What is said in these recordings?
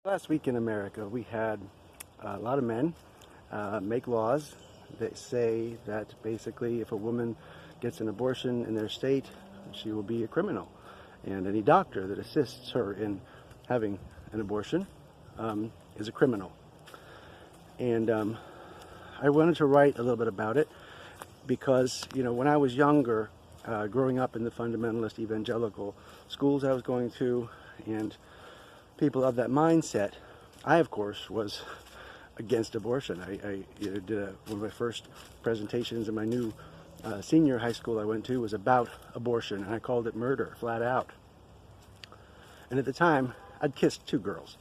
Last week in America, we had a lot of men make laws that say that basically if a woman gets an abortion in their state, she will be a criminal. And any doctor that assists her in having an abortion is a criminal. And I wanted to write a little bit about it because, when I was younger, growing up in the fundamentalist evangelical schools I was going to, and people of that mindset, I, of course, was against abortion. I did one of my first presentations in my new senior high school I went to was about abortion, and I called it murder, flat out. And at the time, I'd kissed 2 girls.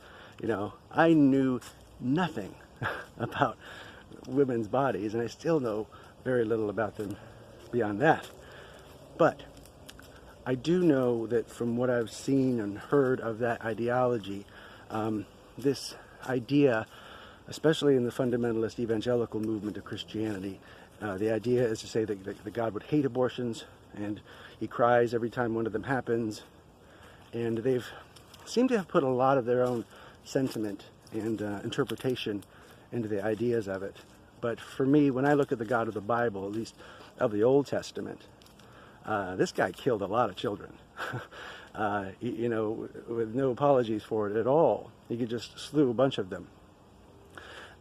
I knew nothing about women's bodies, and I still know very little about them beyond that. But I do know that from what I've seen and heard of that ideology, this idea, especially in the fundamentalist evangelical movement of Christianity, the idea is to say that God would hate abortions, and he cries every time one of them happens. And they've seemed to have put a lot of their own sentiment and interpretation into the ideas of it. But for me, when I look at the God of the Bible, at least of the Old Testament, this guy killed a lot of children, with no apologies for it at all. He could just slew a bunch of them.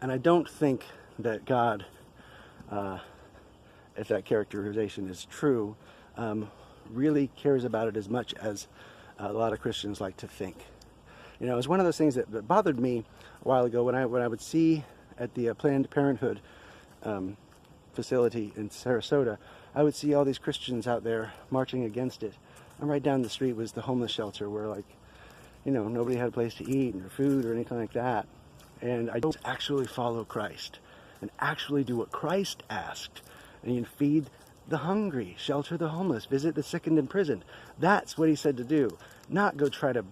And I don't think that God, if that characterization is true, really cares about it as much as a lot of Christians like to think. It was one of those things that bothered me a while ago when I would see at the Planned Parenthood facility in Sarasota, I would see all these Christians out there marching against it. And right down the street was the homeless shelter where, nobody had a place to eat or food or anything like that. And I don't actually follow Christ and actually do what Christ asked. And you feed the hungry, shelter the homeless, visit the sick and imprisoned. That's what he said to do, not go try to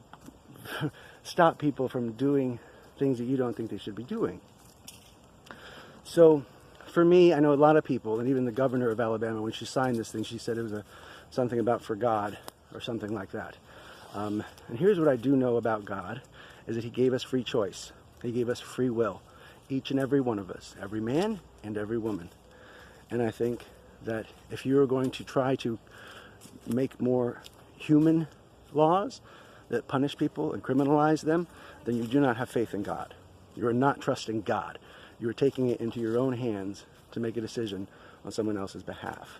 stop people from doing things that you don't think they should be doing. So for me, I know a lot of people, and even the governor of Alabama, when she signed this thing, she said it was something about for God or something like that. And here's what I do know about God, is that he gave us free choice. He gave us free will, each and every one of us, every man and every woman. And I think that if you're going to try to make more human laws that punish people and criminalize them, then you do not have faith in God. You are not trusting God. You are taking it into your own hands to make a decision on someone else's behalf.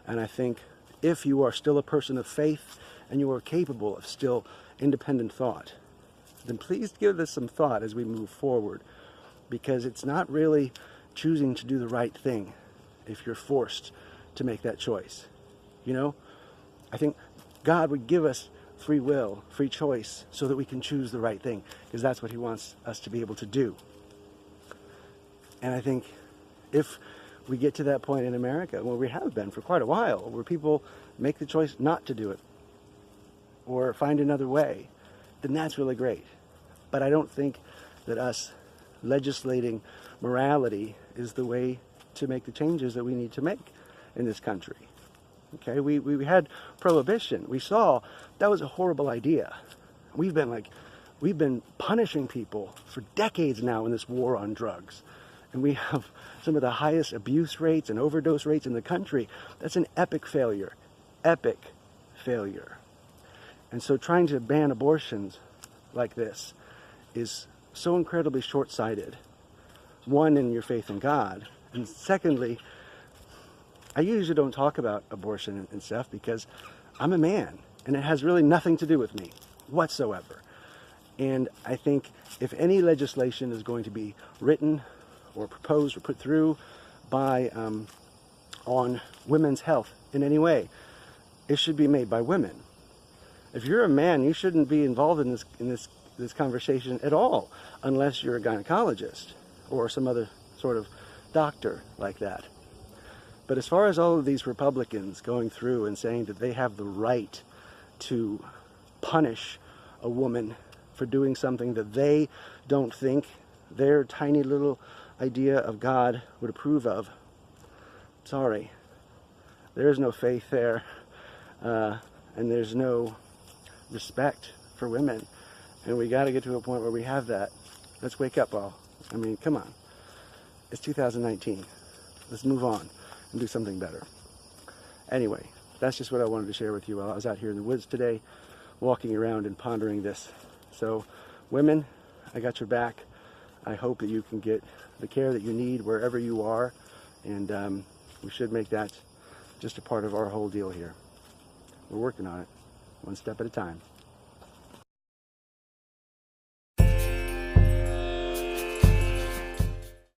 And I think if you are still a person of faith and you are capable of still independent thought, then please give this some thought as we move forward, because it's not really choosing to do the right thing if you're forced to make that choice. I think God would give us free will, free choice, so that we can choose the right thing, because that's what he wants us to be able to do. And I think if we get to that point in America, where we have been for quite a while, where people make the choice not to do it or find another way, then that's really great. But I don't think that us legislating morality is the way to make the changes that we need to make in this country. Okay, we had prohibition. We saw that was a horrible idea. We've been punishing people for decades now in this war on drugs. And we have some of the highest abuse rates and overdose rates in the country. That's an epic failure. Epic failure. And so trying to ban abortions like this is so incredibly short-sighted. One, in your faith in God. And secondly, I usually don't talk about abortion and stuff because I'm a man. And it has really nothing to do with me whatsoever. And I think if any legislation is going to be written or proposed or put through by on women's health in any way, it should be made by women. If you're a man, you shouldn't be involved in this conversation at all, unless you're a gynecologist or some other sort of doctor like that. But as far as all of these Republicans going through and saying that they have the right to punish a woman for doing something that they don't think their tiny little idea of God would approve of, sorry, there is no faith there, and there's no respect for women. And we got to get to a point where we have that. Let's wake up, all. I mean, come on. It's 2019. Let's move on and do something better. Anyway, that's just what I wanted to share with you while I was out here in the woods today, walking around and pondering this. So, women, I got your back. I hope that you can get the care that you need wherever you are, and we should make that just a part of our whole deal here. We're working on it, one step at a time.